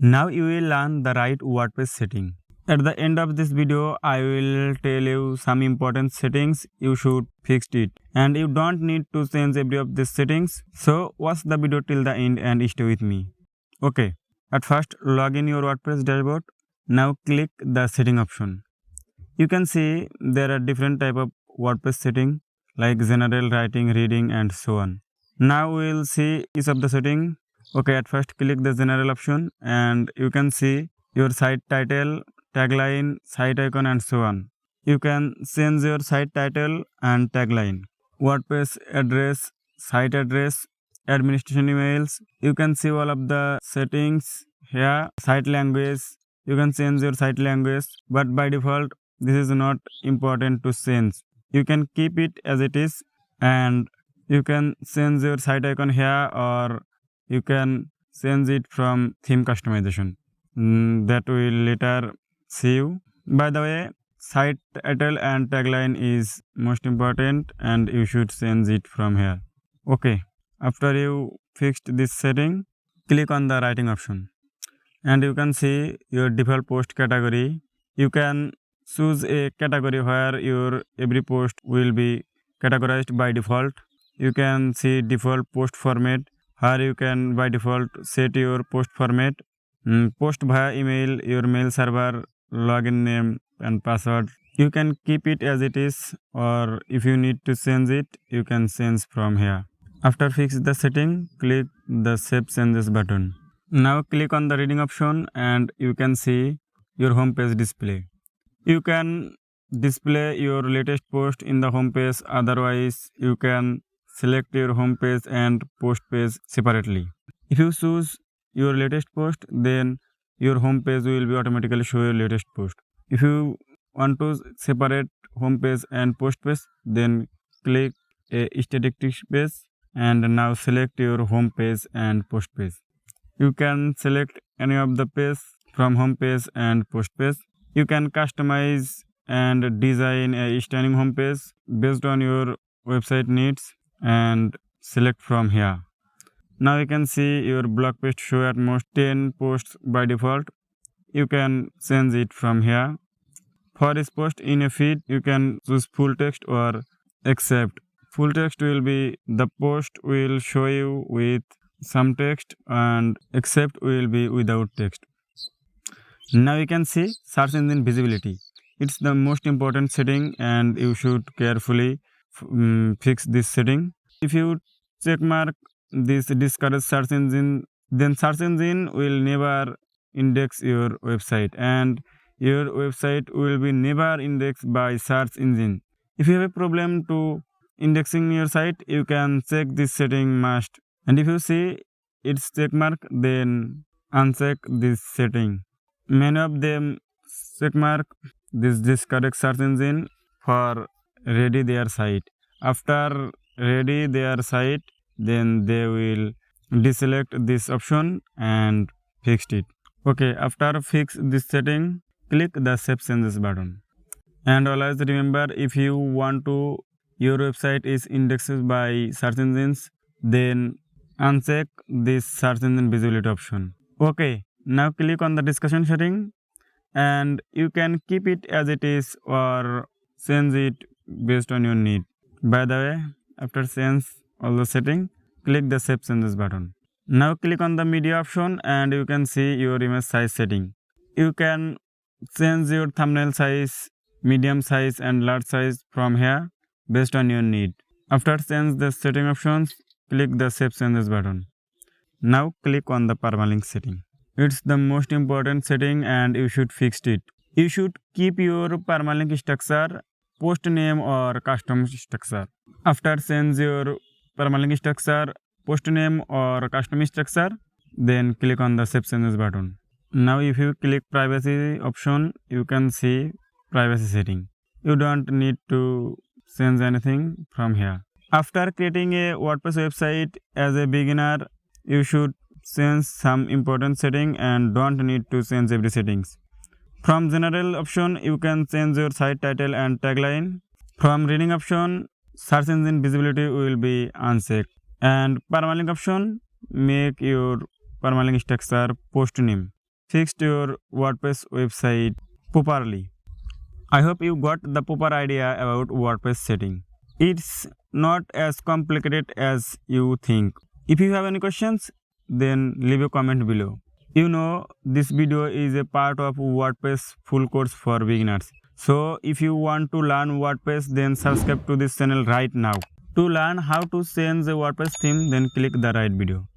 Now you will learn the right WordPress setting. At the end of this video, I will tell you some important settings you should fix it. And you don't need to change every of these settings. So watch the video till the end and stay with me. Okay. At first, log in your WordPress dashboard. Now click the setting option. You can see there are different type of WordPress setting like general, writing, reading and so on. Now we will see each of the setting. Okay, at first click the general option and you can see your site title, tagline, site icon and so on. You can change your site title and tagline. WordPress address, site address, administration emails. You can see all of the settings here. Site language. You can change your site language, but by default this is not important to change. You can keep it as it is and you can change your site icon here or you can change it from theme customization. That will later see you. By the way, site title and tagline is most important and you should change it from here. Okay, after you fixed this setting, click on the writing option and you can see your default post category. You can choose a category where your every post will be categorized by default. You can see default post format where you can by default set your post format. Post via email, your mail server, login name and password. You can keep it as it is or if you need to change it, you can change from here. After fix the setting, click the Save Changes button. Now click on the reading option and you can see your home page display. You can display your latest post in the home page, otherwise you can select your home page and post page separately. If you choose your latest post, then your home page will be automatically show your latest post. If you want to separate home page and post page, then click a static text page and now select your home page and post page. You can select any of the page from home page and post page. You can customize and design a stunning home page based on your website needs and select from here. Now you can see your blog post show at most 10 posts by default. You can change it from here. For this post in a feed, you can choose full text or accept. Full text will be the post will show you with some text and accept will be without text. Now you can see search engine visibility. It's the most important setting and you should carefully fix this setting. If you check mark this discourage search engine, then search engine will never index your website and your website will be never indexed by search engine. If you have a problem to indexing your site, you can check this setting must. And if you see its check mark, then uncheck this setting. Many of them check mark this discourage search engine for ready their site. After ready their site, then they will deselect this option and fix it. Okay, after fix this setting, click the Save Changes button. And always remember, if you want to your website is indexed by search engines, then uncheck this search engine visibility option. Okay, now click on the discussion setting and you can keep it as it is or change it based on your need. By the way, after change all the setting, click the Save Changes button. Now click on the media option and you can see your image size setting. You can change your thumbnail size, medium size and large size from here based on your need. After change the setting options, click the Save Changes button. Now click on the permalink setting. It's the most important setting and you should fix it. You should keep your permalink structure, post name or custom structure. After change your permalink structure, post name or custom structure, then click on the Save Changes button. Now if you click privacy option, you can see privacy setting. You don't need to change anything from here. After creating a WordPress website as a beginner, you should change some important setting and don't need to change every settings. From general option, you can change your site title and tagline. From reading option, search engine visibility will be unchecked. And permalink option, make your permalink structure post name. fixed your WordPress website properly. I hope you got the proper idea about WordPress setting. It's not as complicated as you think. If you have any questions, then leave a comment below. You know, this video is a part of WordPress full course for beginners. So if you want to learn WordPress, then subscribe to this channel right now. To learn how to change the WordPress theme, then click the right video.